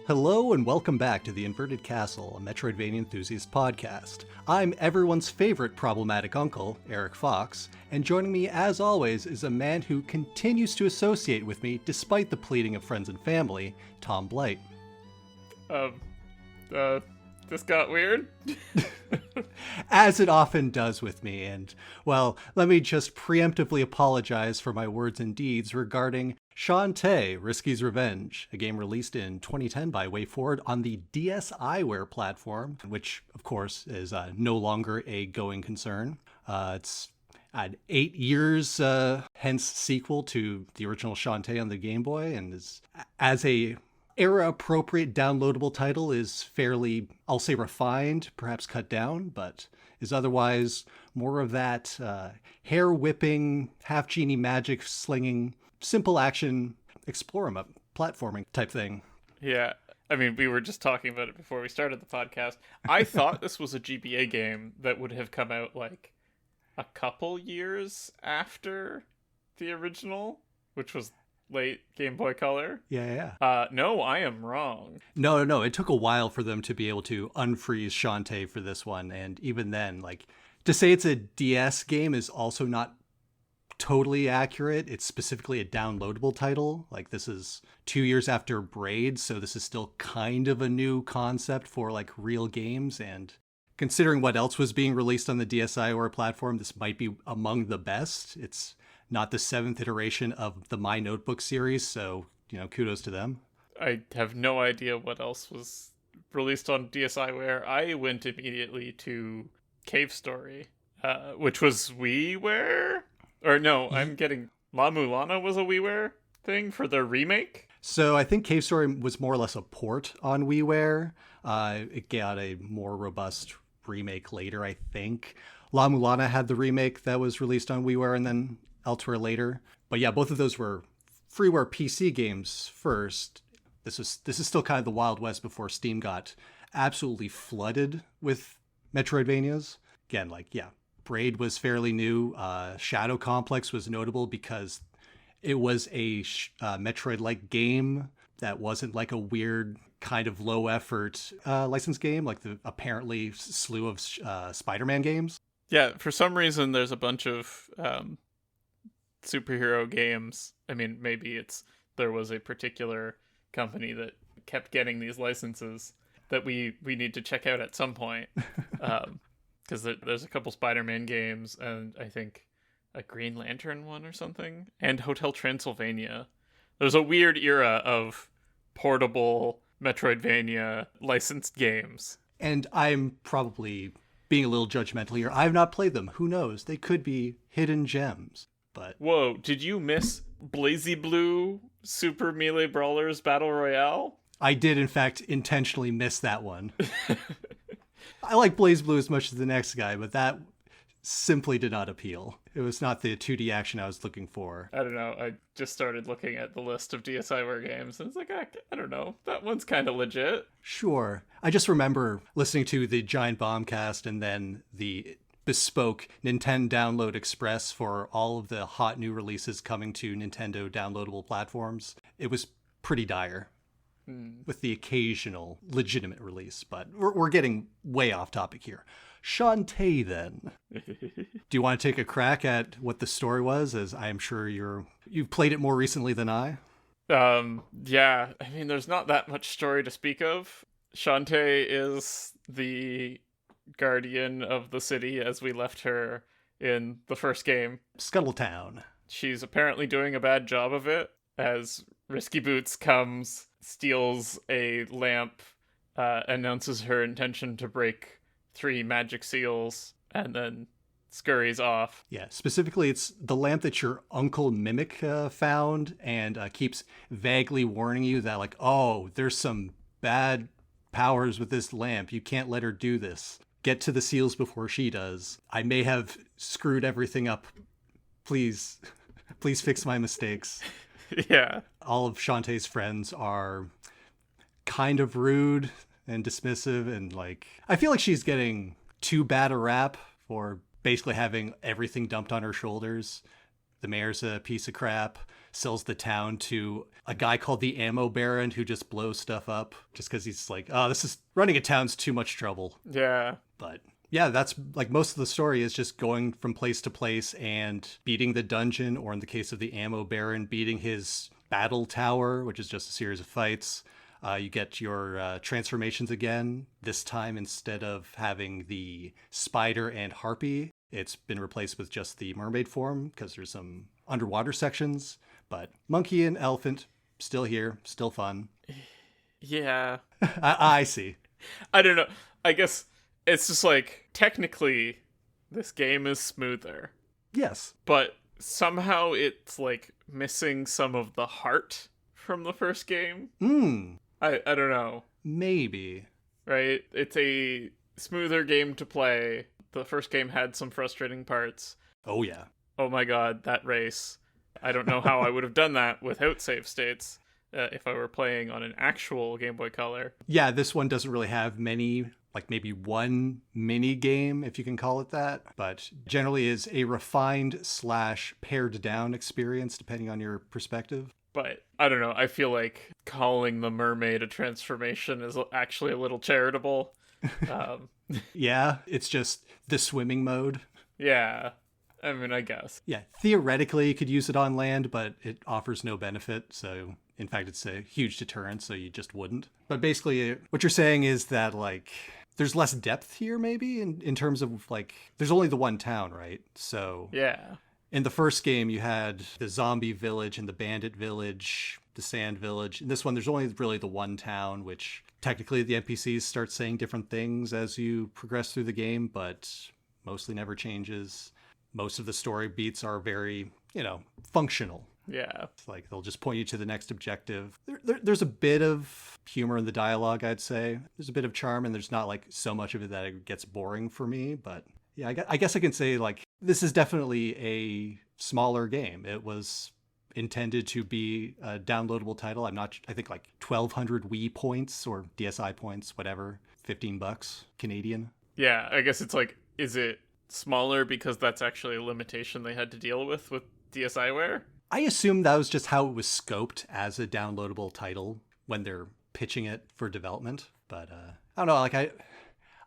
Hello and welcome back to The Inverted Castle, a Metroidvania enthusiast podcast. I'm everyone's favorite problematic uncle, Eric Fox, and joining me as always is a man who continues to associate with me despite the pleading of friends and family, Tom Blight. This got weird? As it often does with me, and, well, let me just preemptively apologize for my words and deeds regarding Shantae, Risky's Revenge, a game released in 2010 by WayForward on the DSiWare platform, which, of course, is no longer a going concern. It's had 8 years, hence sequel to the original Shantae on the Game Boy, and is, as a era-appropriate downloadable title, is fairly, I'll say refined, perhaps cut down, but is otherwise more of that hair-whipping, half-genie magic-slinging, simple action, platforming type thing. Yeah, I mean, we were just talking about it before we started the podcast. I thought this was a GBA game that would have come out, like, a couple years after the original, which was late Game Boy Color. Yeah. No, I am wrong. No. It took a while for them to be able to unfreeze Shantae for this one. And even then, like, to say it's a DS game is also not totally accurate. It's specifically a downloadable title. Like, this is 2 years after Braid, so this is still kind of a new concept for, like, real games. And considering what else was being released on the DSiWare platform, this might be among the best. It's not the 7th iteration of the My Notebook series, so, kudos to them. I have no idea what else was released on DSiWare. I went immediately to Cave Story, which was WiiWare? Or no, I'm getting... La Mulana was a WiiWare thing for their remake? So I think Cave Story was more or less a port on WiiWare. It got a more robust remake later, I think. La Mulana had the remake that was released on WiiWare and then elsewhere later. But yeah, both of those were freeware PC games first. This is still kind of the Wild West before Steam got absolutely flooded with Metroidvanias. Again, Braid was fairly new. Shadow Complex was notable because it was a Metroid-like game that wasn't like a weird kind of low-effort licensed game, like the apparently slew of Spider-Man games. Yeah, for some reason there's a bunch of superhero games. I mean, maybe there was a particular company that kept getting these licenses that we need to check out at some point. Because there's a couple Spider-Man games, and I think a Green Lantern one or something, and Hotel Transylvania. There's a weird era of portable Metroidvania licensed games. And I'm probably being a little judgmental here. I've not played them. Who knows? They could be hidden gems. But whoa, did you miss BlazBlue Super Melee Brawlers Battle Royale? I did, in fact, intentionally miss that one. I like BlazBlue as much as the next guy, but that simply did not appeal. It was not the 2D action I was looking for. I don't know. I just started looking at the list of DSiWare games, and it's like, I don't know. That one's kind of legit. Sure. I just remember listening to the Giant Bombcast and then the bespoke Nintendo Download Express for all of the hot new releases coming to Nintendo downloadable platforms. It was pretty dire. With the occasional legitimate release, but we're getting way off topic here. Shantae, then. Do you want to take a crack at what the story was, as I'm sure you've played it more recently than I? Yeah. I mean, there's not that much story to speak of. Shantae is the guardian of the city as we left her in the first game. Scuttletown. She's apparently doing a bad job of it, as Risky Boots comes, steals a lamp, announces her intention to break 3 magic seals, and then scurries off. Yeah, specifically it's the lamp that your Uncle Mimic found, and keeps vaguely warning you that, like, oh, there's some bad powers with this lamp. You can't let her do this. Get to the seals before she does. I may have screwed everything up Please, please fix my mistakes. Yeah. All of Shantae's friends are kind of rude and dismissive, and like I feel like she's getting too bad a rap for basically having everything dumped on her shoulders. The mayor's a piece of crap, sells the town to a guy called the Ammo Baron who just blows stuff up just because he's like, oh, this is running a town's too much trouble. Yeah. But yeah, that's like most of the story is just going from place to place and beating the dungeon, or in the case of the Ammo Baron, beating his battle tower, which is just a series of fights. You get your transformations again. This time, instead of having the spider and harpy, it's been replaced with just the mermaid form because there's some underwater sections. But monkey and elephant, still here, still fun. Yeah. I see. I don't know. I guess it's just like, technically, this game is smoother. Yes. But somehow it's like missing some of the heart from the first game. I don't know. Maybe. Right? It's a smoother game to play. The first game had some frustrating parts. Oh, yeah. Oh my god, that race. I don't know how I would have done that without save states if I were playing on an actual Game Boy Color. Yeah, this one doesn't really have many, like maybe one mini game, if you can call it that, but generally is a refined / pared down experience, depending on your perspective. But I don't know, I feel like calling the mermaid a transformation is actually a little charitable. Yeah, it's just the swimming mode. Yeah, I mean, I guess. Yeah, theoretically you could use it on land, but it offers no benefit, so in fact it's a huge deterrent, so you just wouldn't. But basically what you're saying is that like there's less depth here maybe in terms of like there's only the one town, right? So yeah. In the first game, you had the zombie village and the bandit village, the sand village. In this one, there's only really the one town, which technically the NPCs start saying different things as you progress through the game, but mostly never changes. Most of the story beats are very, functional. Yeah. It's like they'll just point you to the next objective. There's a bit of humor in the dialogue, I'd say. There's a bit of charm, and there's not like so much of it that it gets boring for me, but yeah, I guess I can say like this is definitely a smaller game. It was intended to be a downloadable title. I think like 1,200 Wii points or DSi points, whatever, $15 Canadian. Yeah, I guess it's like, is it smaller because that's actually a limitation they had to deal with DSiWare? I assume that was just how it was scoped as a downloadable title when they're pitching it for development. But I don't know, like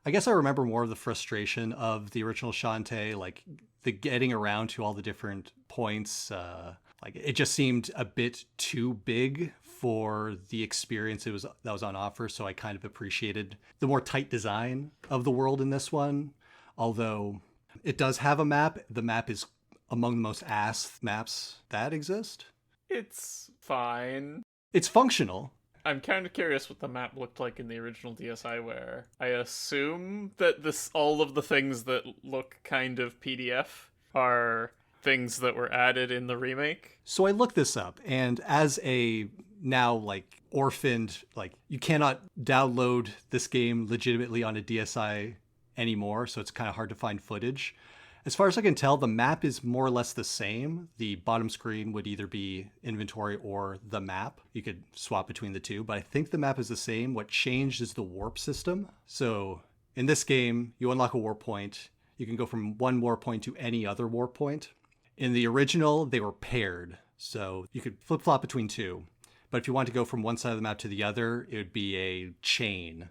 I guess I remember more of the frustration of the original Shantae, like the getting around to all the different points. Like it just seemed a bit too big for the experience that was on offer. So I kind of appreciated the more tight design of the world in this one. Although it does have a map. The map is among the most ass maps that exist. It's fine. It's functional. I'm kind of curious what the map looked like in the original DSiWare. I assume that all of the things that look kind of PDF are things that were added in the remake. So I looked this up, and as a now like orphaned, like you cannot download this game legitimately on a DSi anymore, so it's kind of hard to find footage. As far as I can tell, the map is more or less the same. The bottom screen would either be inventory or the map. You could swap between the two, but I think the map is the same. What changed is the warp system. So in this game, you unlock a warp point. You can go from one warp point to any other warp point. In the original, they were paired, so you could flip-flop between two. But if you want to go from one side of the map to the other, it would be a chain.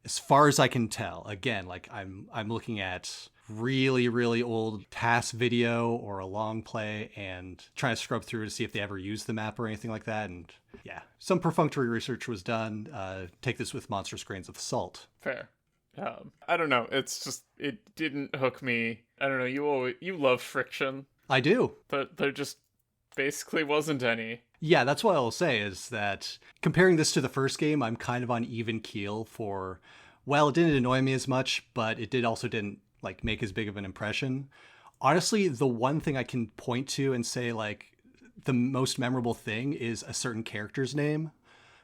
As far as I can tell, again, like I'm looking at really, really old past video or a long play and trying to scrub through to see if they ever used the map or anything like that. And yeah, some perfunctory research was done. Take this with monstrous grains of salt. Fair. I don't know. It's just, it didn't hook me. I don't know. You love friction. I do. But there just basically wasn't any. Yeah, that's what I'll say is that comparing this to the first game, I'm kind of on even keel for, well, it didn't annoy me as much, but it didn't like make as big of an impression. Honestly, the one thing I can point to and say like the most memorable thing is a certain character's name,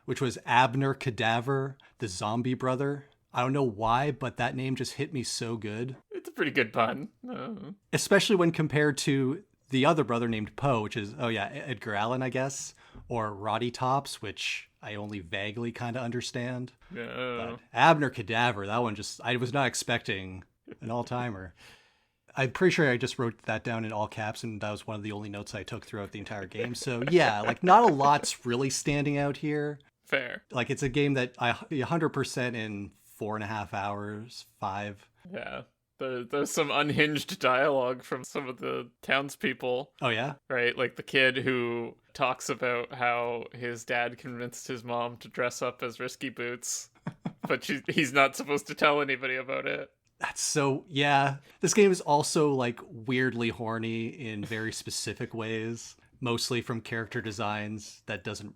which was Abner Cadaver, the zombie brother. I don't know why, but that name just hit me so good. It's a pretty good pun. Especially when compared to the other brother named Poe, which is, oh yeah, Edgar Allan, I guess, or Roddy Tops, which I only vaguely kind of understand. No. But Abner Cadaver, that one just, I was not expecting an all-timer. I'm pretty sure I just wrote that down in all caps, and that was one of the only notes I took throughout the entire game. So yeah, like not a lot's really standing out here. Fair. Like it's a game that I 100% in 4.5 hours, 5. Yeah. There's some unhinged dialogue from some of the townspeople. Oh yeah? Right? Like the kid who talks about how his dad convinced his mom to dress up as Risky Boots, but he's not supposed to tell anybody about it. That's so, yeah. This game is also like weirdly horny in very specific ways, mostly from character designs that doesn't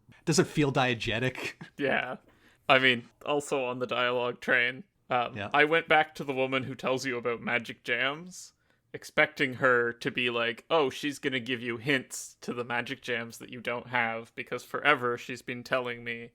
feel diegetic. Yeah. I mean, also on the dialogue train, Yeah. I went back to the woman who tells you about magic jams, expecting her to be like, oh, she's going to give you hints to the magic jams that you don't have, because forever she's been telling me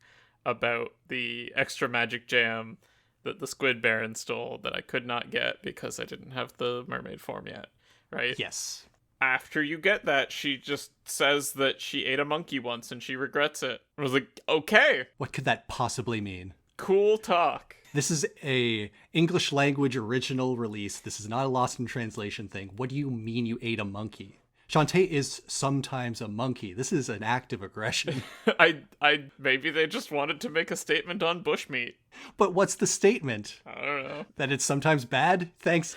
about the extra magic jam that the Squid Baron stole that I could not get because I didn't have the mermaid form yet, right? Yes. After you get that, she just says that she ate a monkey once and she regrets it. I was like, okay, What could that possibly mean? cool talk. This is a English language original release. This is not a lost in translation thing. What do you mean you ate a monkey? Shantae is sometimes a monkey. This is an act of aggression. I maybe they just wanted to make a statement on bushmeat. But what's the statement? I don't know. That it's sometimes bad? Thanks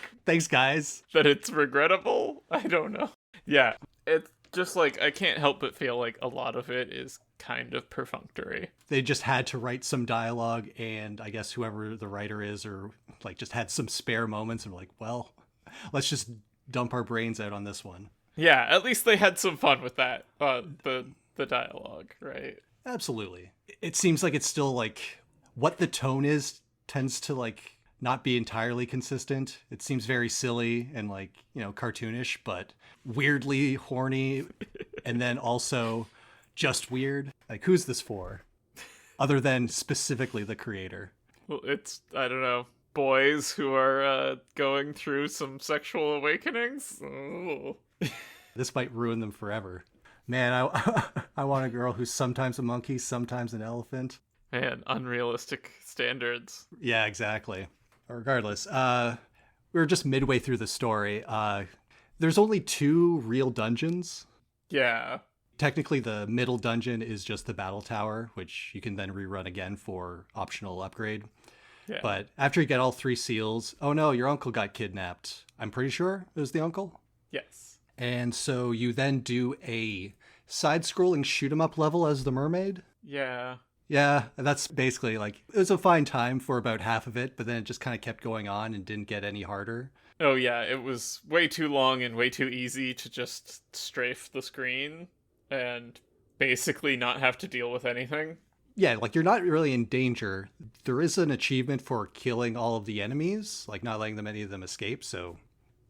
guys. That it's regrettable? I don't know. Yeah, it's just like, I can't help but feel like a lot of it is kind of perfunctory. They just had to write some dialogue, and I guess whoever the writer is, or like just had some spare moments and were like, well, let's just dump our brains out on this one. Yeah, at least they had some fun with that. The dialogue, right? Absolutely. It seems like it's still like what the tone is tends to like not be entirely consistent. It seems very silly and like, cartoonish, but weirdly horny, and then also just weird. Like, who's this for? Other than specifically the creator. Well, it's, I don't know, boys who are going through some sexual awakenings. Oh. This might ruin them forever. Man, I want a girl who's sometimes a monkey, sometimes an elephant. Man, unrealistic standards. Yeah, exactly. Regardless, we're just midway through the story. There's only 2 real dungeons. Yeah. Technically, the middle dungeon is just the battle tower, which you can then rerun again for optional upgrade. Yeah. But after you get all 3 seals, oh no, your uncle got kidnapped. I'm pretty sure it was the uncle. Yes. And so you then do a side-scrolling shoot-'em-up level as the mermaid. Yeah. Yeah, that's basically like, it was a fine time for about half of it, but then it just kind of kept going on and didn't get any harder. Oh yeah, it was way too long and way too easy to just strafe the screen and basically not have to deal with anything. Yeah, like you're not really in danger. There is an achievement for killing all of the enemies, like not letting any of them escape, so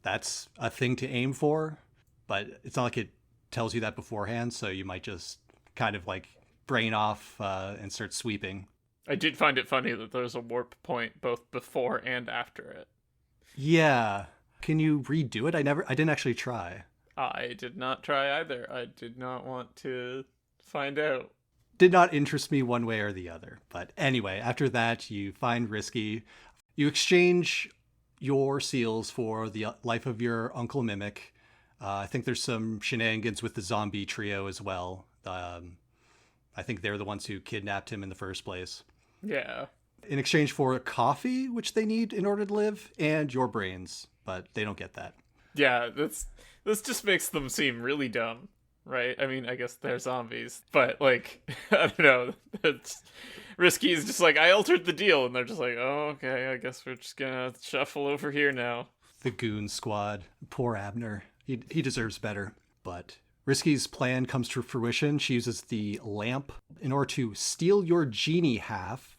that's a thing to aim for, but it's not like it tells you that beforehand, so you might just kind of like brain off and start sweeping. I did find it funny that there's a warp point both before and after it. Yeah. Can you redo it? I didn't actually try. I did not try either. I did not want to find out. Did not interest me one way or the other. But anyway, after that, you find Risky. You exchange your seals for the life of your Uncle Mimic. I think there's some shenanigans with the zombie trio as well. I think they're the ones who kidnapped him in the first place. Yeah. In exchange for coffee, which they need in order to live, and your brains. But they don't get that. Yeah, this just makes them seem really dumb, right? I mean, I guess they're zombies, but like, I don't know. It's Risky is just like, I altered the deal, and they're just like, oh, okay, I guess we're just gonna shuffle over here now. The goon squad. Poor Abner. He deserves better. But Risky's plan comes to fruition. She uses the lamp in order to steal your genie half.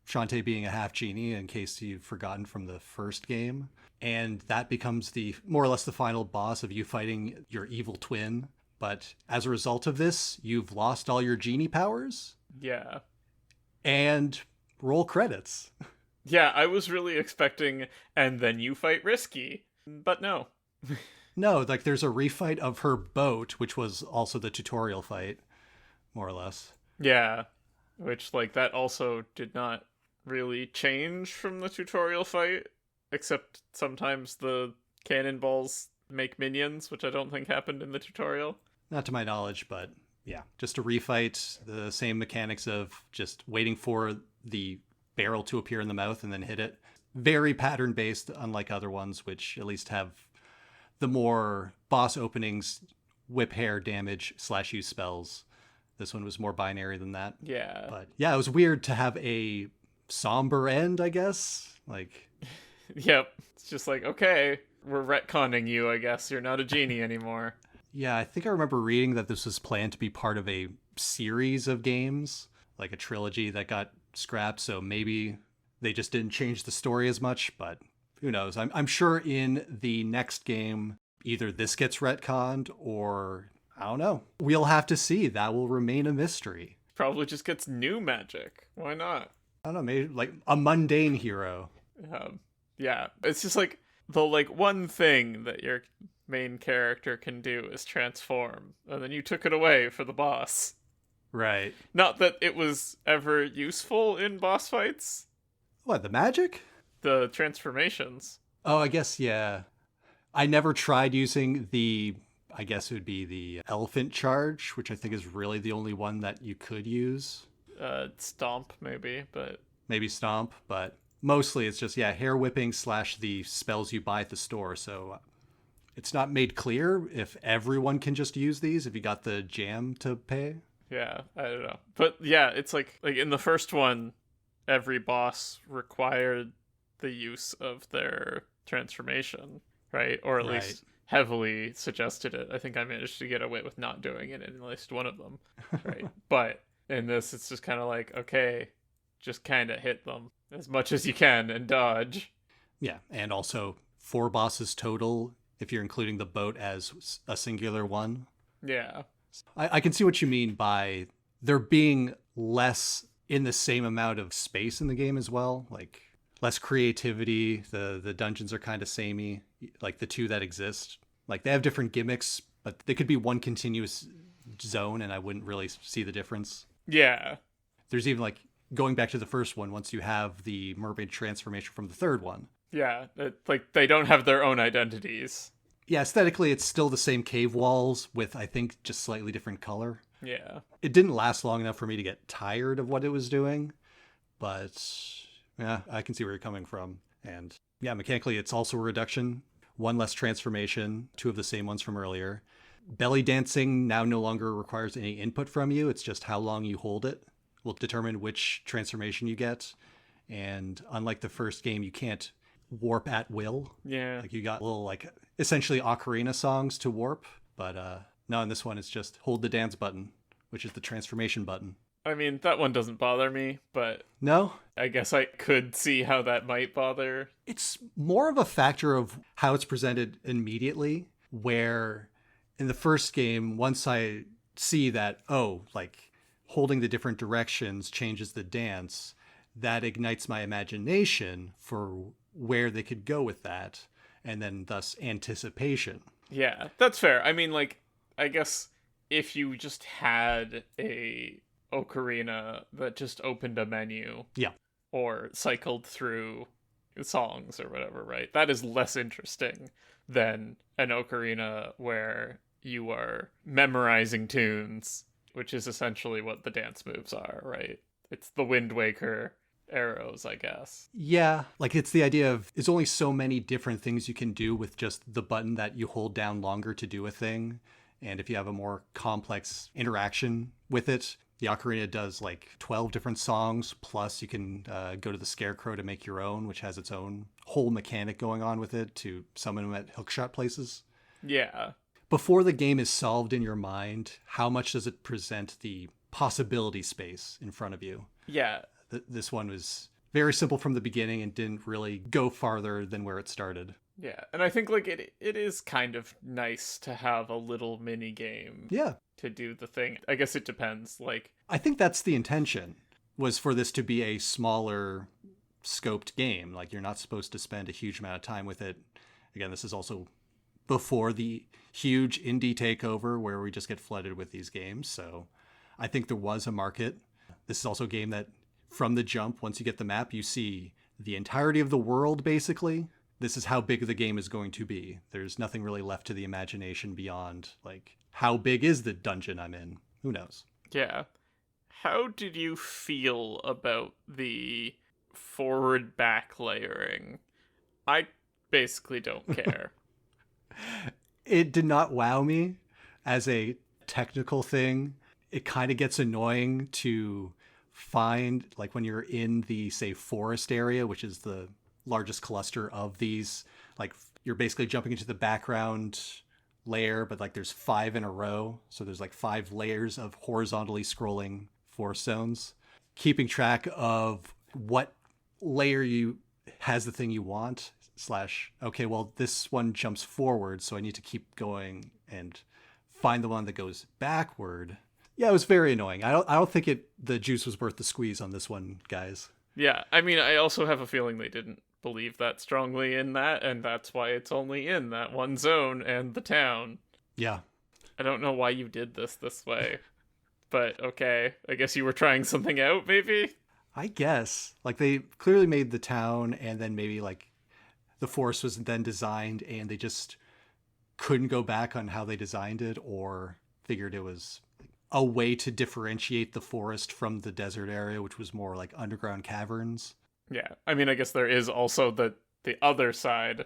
Shantae being a half genie, in case you've forgotten from the first game. And that becomes the more or less the final boss of you fighting your evil twin. But as a result of this, you've lost all your genie powers. Yeah. And roll credits. Yeah, I was really expecting, and then you fight Risky. But no. No, like there's a refight of her boat, which was also the tutorial fight, more or less. Yeah, which like that also did not really change from the tutorial fight, except sometimes the cannonballs make minions, which I don't think happened in the tutorial. Not to my knowledge, but yeah, just a refight, the same mechanics of just waiting for the barrel to appear in the mouth and then hit it. Very pattern based, unlike other ones, which at least have the more boss openings, whip hair damage / use spells. This one was more binary than that. Yeah. But yeah, it was weird to have a somber end, I guess. Like, Yep. It's just like, okay, we're retconning you, I guess. You're not a genie anymore. yeah, I think I remember reading that this was planned to be part of a series of games, like a trilogy that got scrapped. So maybe they just didn't change the story as much, but who knows? I'm sure in the next game, either this gets retconned or I don't know. We'll have to see. That will remain a mystery. Probably just gets new magic. Why not? I don't know, maybe like a mundane hero. Yeah. It's just like the like one thing that your main character can do is transform, and then you took it away for the boss. Right. Not that it was ever useful in boss fights, What, the magic? the transformations. Oh, I guess, yeah. I never tried using I guess it would be the elephant charge, which I think is really the only one that you could use. Stomp, maybe, but Maybe stomp, but mostly it's just, yeah, hair whipping / the spells you buy at the store. So it's not made clear if everyone can just use these, if you got the jam to pay. yeah, I don't know. But yeah, it's like in the first one, every boss required the use of their transformation, right? Or at Right. least heavily suggested it. I think I managed to get away with not doing it in at least one of them, right? But in this, it's just kind of like, okay, just kind of hit them as much as you can and dodge. Yeah, and also 4 bosses total if you're including the boat as a singular one. Yeah. I can see what you mean by there being less in the same amount of space in the game as well. Like less creativity. The dungeons are kind of samey, like the two that exist. Like they have different gimmicks, but they could be one continuous zone and I wouldn't really see the difference. Yeah. There's even like going back to the first one, once you have the mermaid transformation from the third one. Yeah. Like they don't have their own identities. Yeah, aesthetically, it's still the same cave walls with, I think, just slightly different color. Yeah. It didn't last long enough for me to get tired of what it was doing, but yeah, I can see where you're coming from. And yeah, mechanically, it's also a reduction. 1 less transformation, 2 of the same ones from earlier. Belly dancing now no longer requires any input from you. It's just how long you hold it will determine which transformation you get. And unlike the first game, you can't warp at will. Yeah. Like you got little like essentially ocarina songs to warp, but no, in this one it's just hold the dance button, which is the transformation button. I mean, that one doesn't bother me, but No, I guess I could see how that might bother. it's more of a factor of how it's presented immediately, where in the first game, once I see that, oh, like holding the different directions changes the dance, that ignites my imagination for where they could go with that, and then thus anticipation. Yeah, that's fair. I mean, like, I guess if you just had a ocarina that just opened a menu, Yeah. or cycled through songs or whatever, right? That is less interesting than an ocarina where you are memorizing tunes, which is essentially what the dance moves are, right? It's the Wind Waker arrows, I guess. Yeah, like it's the idea of there's only so many different things you can do with just the button that you hold down longer to do a thing. And if you have a more complex interaction with it, the ocarina does like 12 different songs, plus you can go to the scarecrow to make your own, which has its own whole mechanic going on with it to summon them at hookshot places. Yeah. Before the game is solved in your mind, how much does it present the possibility space in front of you? Yeah. This one was very simple from the beginning and didn't really go farther than where it started. Yeah. And I think like it is kind of nice to have a little mini game Yeah. to do the thing. I guess it depends. Like, I think that's the intention, was for this to be a smaller scoped game. Like you're not supposed to spend a huge amount of time with it. Again, this is also before the huge indie takeover where we just get flooded with these games. So I think there was a market. This is also a game that from the jump, once you get the map, you see the entirety of the world, basically. This is how big the game is going to be. There's nothing really left to the imagination beyond, like, how big is the dungeon I'm in? Who knows? Yeah. How did you feel about the forward back layering? I basically don't care. It did not wow me as a technical thing. It kind of gets annoying to find, like, when you're in the, say, forest area, which is the largest cluster of these, like, you're basically jumping into the background layer, but like there's 5 in a row. So there's like 5 layers of horizontally scrolling forest zones. Keeping track of what layer you has the thing you want, slash, okay, well, this one jumps forward, so I need to keep going and find the one that goes backward. Yeah, it was very annoying. I don't think the juice was worth the squeeze on this one, guys. Yeah, I mean, I also have a feeling they didn't believe that strongly in that, and that's why it's only in that one zone and the town. Yeah. I don't know why you did this way, but okay. I guess you were trying something out, maybe? I guess. Like, they clearly made the town, and then maybe, like, the forest was then designed, and they just couldn't go back on how they designed it, or figured it was a way to differentiate the forest from the desert area, which was more like underground caverns. Yeah, I mean, I guess there is also the other side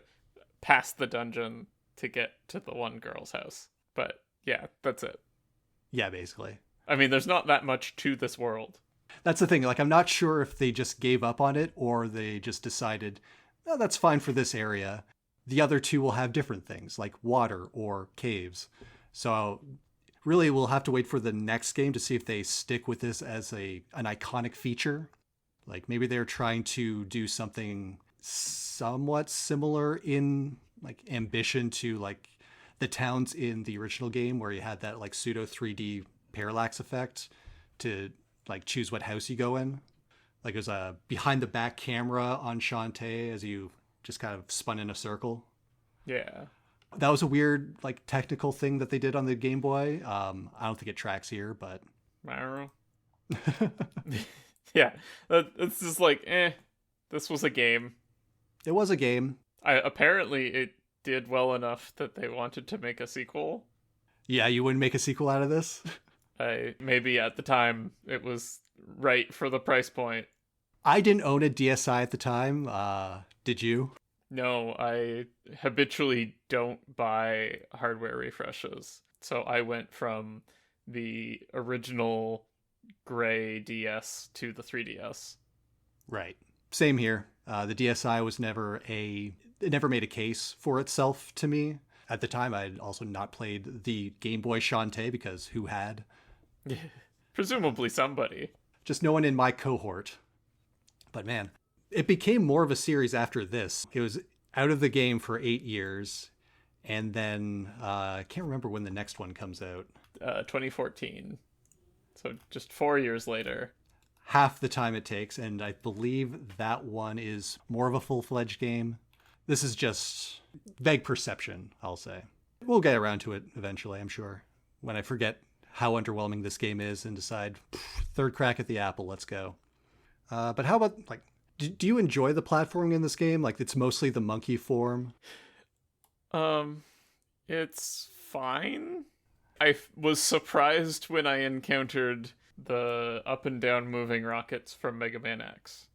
past the dungeon to get to the one girl's house. But yeah, that's it. Yeah, basically. I mean, there's not that much to this world. That's the thing. Like, I'm not sure if they just gave up on it or they just decided, no, that's fine for this area. The other two will have different things like water or caves. So really, we'll have to wait for the next game to see if they stick with this as an iconic feature. Like, maybe they're trying to do something somewhat similar in, like, ambition to, like, the towns in the original game where you had that, like, pseudo 3D parallax effect to, like, choose what house you go in. Like, there's a behind the back camera on Shantae as you just kind of spun in a circle. Yeah. That was a weird, like, technical thing that they did on the Game Boy. I don't think it tracks here, but I don't know. Yeah, it's just like, this was a game. It was a game. Apparently, it did well enough that they wanted to make a sequel. Yeah, you wouldn't make a sequel out of this? Maybe at the time, it was right for the price point. I didn't own a DSi at the time. Did you? No, I habitually don't buy hardware refreshes. So I went from the original gray DS to the 3DS. Right. Same here. The DSi was it never made a case for itself to me. At the time, I had also not played the Game Boy Shantae because who had? Presumably somebody. Just no one in my cohort. But man, it became more of a series after this. It was out of the game for 8 years. And then I can't remember when the next one comes out. 2014. So just 4 years later. Half the time it takes. And I believe that one is more of a full-fledged game. This is just vague perception, I'll say. We'll get around to it eventually, I'm sure. When I forget how underwhelming this game is and decide, third crack at the apple, let's go. But how about, like, do you enjoy the platforming in this game? Like, it's mostly the monkey form. It's fine. I was surprised when I encountered the up and down moving rockets from Mega Man X.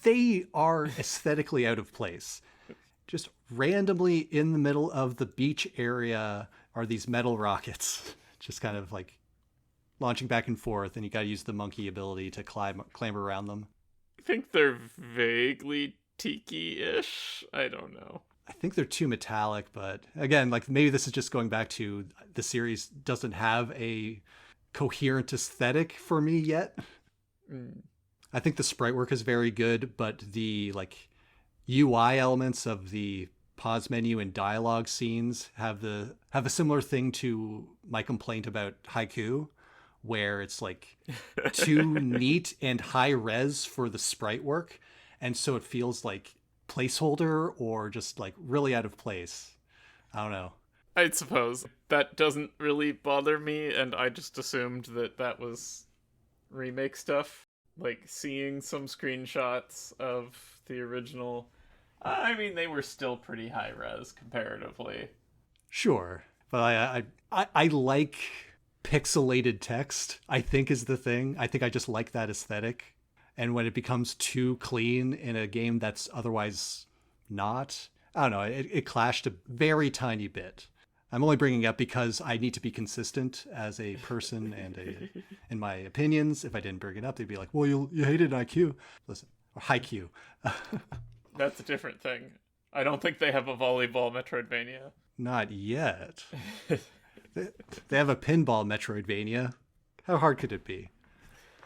They are aesthetically out of place. Just randomly in the middle of the beach area are these metal rockets, just kind of like launching back and forth, and you gotta use the monkey ability to clamber around them. I think they're vaguely tiki-ish. I don't know. I think they're too metallic, but again, like, maybe this is just going back to the series doesn't have a coherent aesthetic for me yet. I think the sprite work is very good, but the, like, UI elements of the pause menu and dialogue scenes have a similar thing to my complaint about Haiku, where it's like too neat and high res for the sprite work, and so it feels like placeholder or just like really out of place. I don't know. I suppose that doesn't really bother me, and I just assumed that that was remake stuff. Like seeing some screenshots of the original, I mean, they were still pretty high res comparatively. Sure, but I like pixelated text. I think is the thing. I think I just like that aesthetic, and when it becomes too clean in a game that's otherwise not, I don't know. It clashed a very tiny bit. I'm only bringing it up because I need to be consistent as a person in my opinions. If I didn't bring it up, they'd be like, "Well, you hated IQ." Listen, or Haikyuu. That's a different thing. I don't think they have a volleyball Metroidvania. Not yet. They have a pinball Metroidvania. How hard could it be?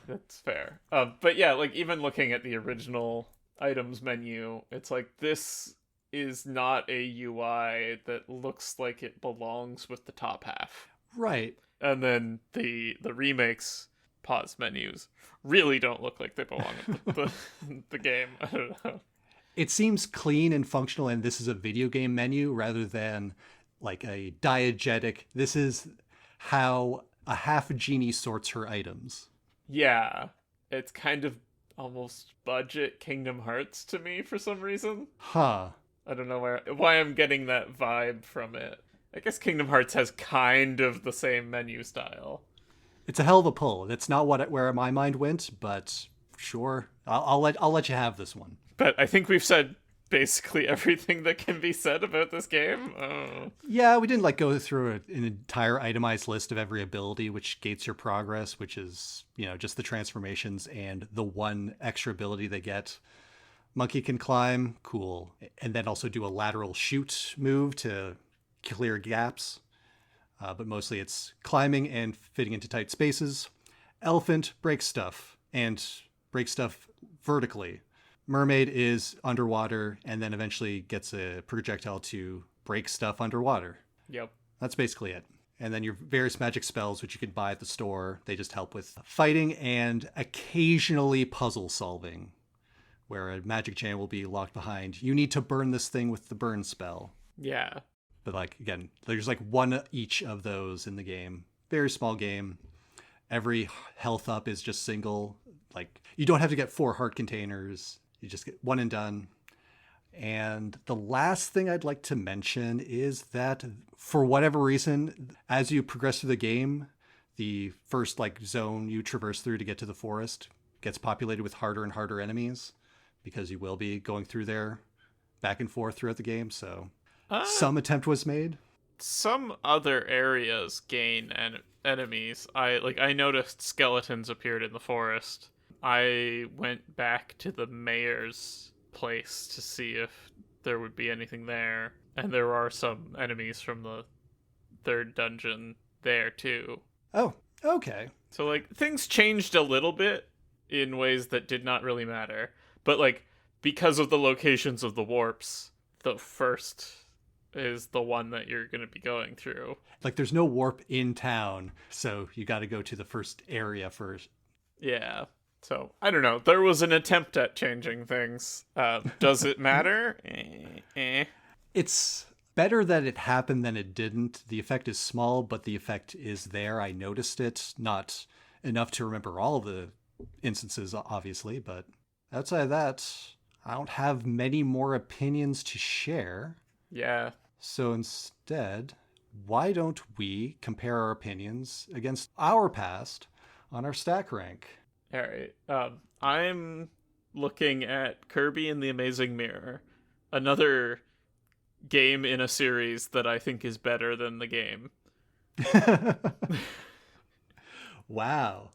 That's fair. But yeah, like even looking at the original items menu, it's like this is not a UI that looks like it belongs with the top half. Right. And then the remakes pause menus really don't look like they belong in the game. I don't know. It seems clean and functional, and this is a video game menu rather than like a diegetic. This is how a half genie sorts her items. Yeah, it's kind of almost budget Kingdom Hearts to me for some reason. Huh. I don't know why I'm getting that vibe from it. I guess Kingdom Hearts has kind of the same menu style. It's a hell of a pull. That's not where my mind went, but sure, I'll let you have this one. But I think we've said basically everything that can be said about this game. Oh. Yeah, we didn't like go through an entire itemized list of every ability, which gates your progress, which is, just the transformations and the one extra ability they get. Monkey can climb, cool. And then also do a lateral shoot move to clear gaps. But mostly it's climbing and fitting into tight spaces. Elephant breaks stuff and breaks stuff vertically. Mermaid is underwater and then eventually gets a projectile to break stuff underwater. Yep. That's basically it. And then your various magic spells, which you can buy at the store, they just help with fighting and occasionally puzzle solving, where a magic chain will be locked behind. You need to burn this thing with the burn spell. Yeah. But again, there's one each of those in the game. Very small game. Every health up is just single. You don't have to get 4 heart containers. You just get one and done. And the last thing I'd like to mention is that for whatever reason, as you progress through the game, the first zone you traverse through to get to the forest gets populated with harder and harder enemies, because you will be going through there back and forth throughout the game. So some attempt was made. Some other areas gain enemies. I noticed skeletons appeared in the forest. I went back to the mayor's place to see if there would be anything there, and there are some enemies from the 3rd dungeon there too. Oh, okay. So things changed a little bit in ways that did not really matter, but because of the locations of the warps, the first is the one that you're going to be going through. There's no warp in town, so you got to go to the first area first. Yeah. So, I don't know. There was an attempt at changing things. Does it matter? It's better that it happened than it didn't. The effect is small, but the effect is there. I noticed it. Not enough to remember all of the instances, obviously, but outside of that, I don't have many more opinions to share. Yeah. So instead, why don't we compare our opinions against our past on our stack rank? All right. I'm looking at Kirby and the Amazing Mirror, another game in a series that I think is better than the game. Wow.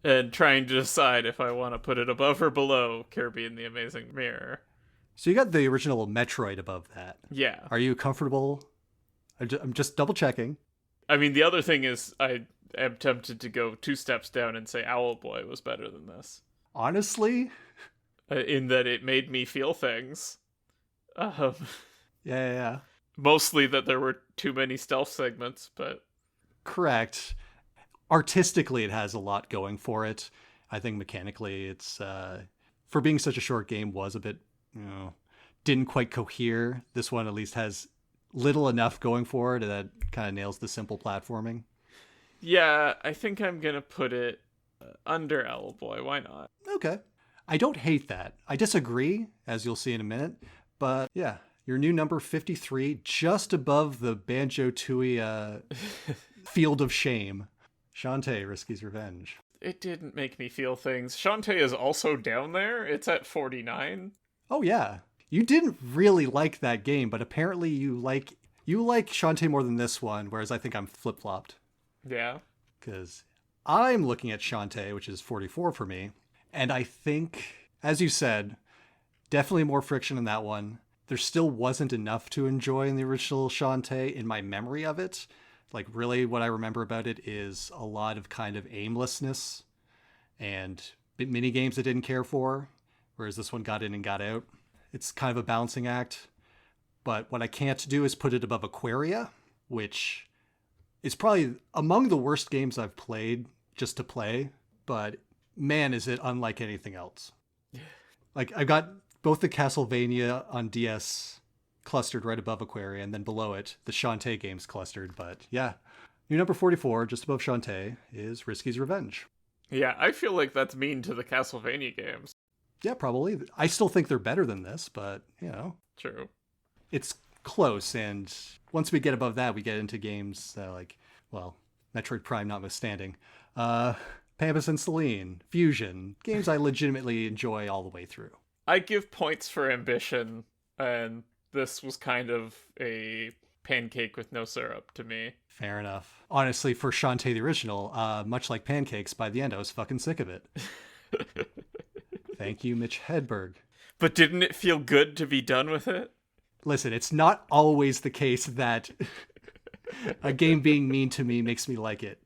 And trying to decide if I want to put it above or below Kirby and the Amazing Mirror. So you got the original Metroid above that. Yeah. Are you comfortable? I'm just double checking. I mean, the other thing is I am tempted to go 2 steps down and say Owlboy was better than this. Honestly? In that it made me feel things. Yeah. Mostly that there were too many stealth segments, but... Correct. Artistically, it has a lot going for it. I think mechanically, it's... for being such a short game, was a bit... didn't quite cohere. This one at least has little enough going for it that kind of nails the simple platforming. Yeah, I think I'm gonna put it under Boy. Why not? Okay. I don't hate that. I disagree, as you'll see in a minute. But yeah, your new number 53, just above the Banjo-Tooie field of shame. Shantae, Risky's Revenge. It didn't make me feel things. Shantae is also down there. It's at 49. Oh yeah. You didn't really like that game, but apparently you like Shantae more than this one, whereas I think I'm flip-flopped. Yeah. Because I'm looking at Shantae, which is 44 for me, and I think, as you said, definitely more friction in that one. There still wasn't enough to enjoy in the original Shantae in my memory of it. Like, really, what I remember about it is a lot of kind of aimlessness and mini games I didn't care for, whereas this one got in and got out. It's kind of a balancing act. But what I can't do is put it above Aquaria, which is probably among the worst games I've played just to play. But man, is it unlike anything else. Like, I've got both the Castlevania on DS clustered right above Aquaria, and then below it, the Shantae games clustered. But yeah, new number 44, just above Shantae, is Risky's Revenge. Yeah, I feel like that's mean to the Castlevania games. Yeah, probably. I still think they're better than this, but, True. It's close, and once we get above that, we get into games like, well, Metroid Prime notwithstanding, Pampus and Celine, Fusion, games I legitimately enjoy all the way through. I give points for ambition, and this was kind of a pancake with no syrup to me. Fair enough. Honestly, for Shantae the original, much like pancakes, by the end I was fucking sick of it. Thank you, Mitch Hedberg. But didn't it feel good to be done with it? Listen, it's not always the case that a game being mean to me makes me like it.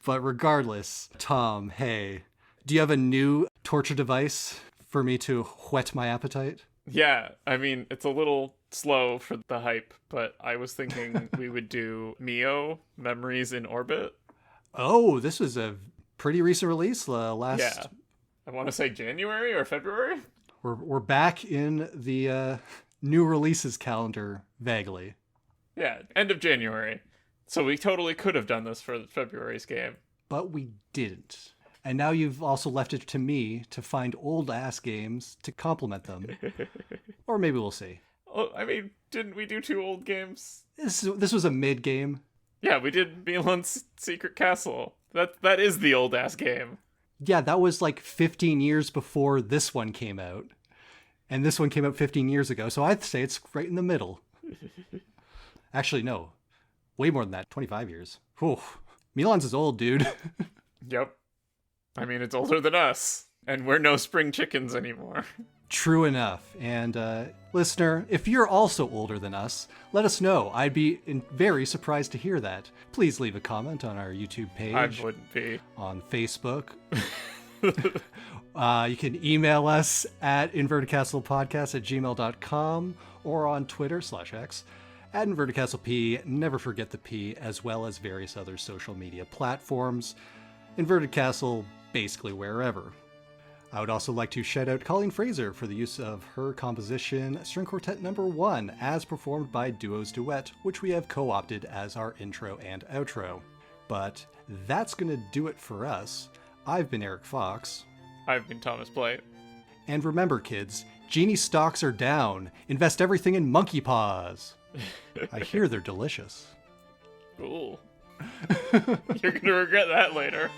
But regardless, Tom, hey, do you have a new torture device for me to whet my appetite? Yeah, I mean, it's a little slow for the hype, but I was thinking we would do Mio, Memories in Orbit. Oh, this was a pretty recent release last... Yeah, I want to say January or February? We're back in the new releases calendar, vaguely. Yeah, end of January. So we totally could have done this for February's game. But we didn't. And now you've also left it to me to find old-ass games to complement them. Or maybe we'll see. Oh, I mean, didn't we do 2 old games? This was a mid-game. Yeah, we did Milan's Secret Castle. That is the old-ass game. Yeah, that was like 15 years before this one came out. And this one came out 15 years ago, so I'd say it's right in the middle. Actually, no. Way more than that, 25 years. Whew. Milan's is old, dude. Yep. I mean, it's older than us. And we're no spring chickens anymore. True enough. And listener, if you're also older than us, let us know. I'd be very surprised to hear that. Please leave a comment on our YouTube page. I wouldn't be. On Facebook. You can email us at invertedcastlepodcast@gmail.com or on Twitter/X at InvertedCastleP. Never forget the P, as well as various other social media platforms. Inverted Castle, basically wherever. I would also like to shout out Colleen Fraser for the use of her composition String Quartet No. 1 as performed by Duos Duet, which we have co-opted as our intro and outro. But that's going to do it for us. I've been Eric Fox. I've been Thomas Blight. And remember, kids, genie stocks are down. Invest everything in monkey paws. I hear they're delicious. Cool. You're going to regret that later.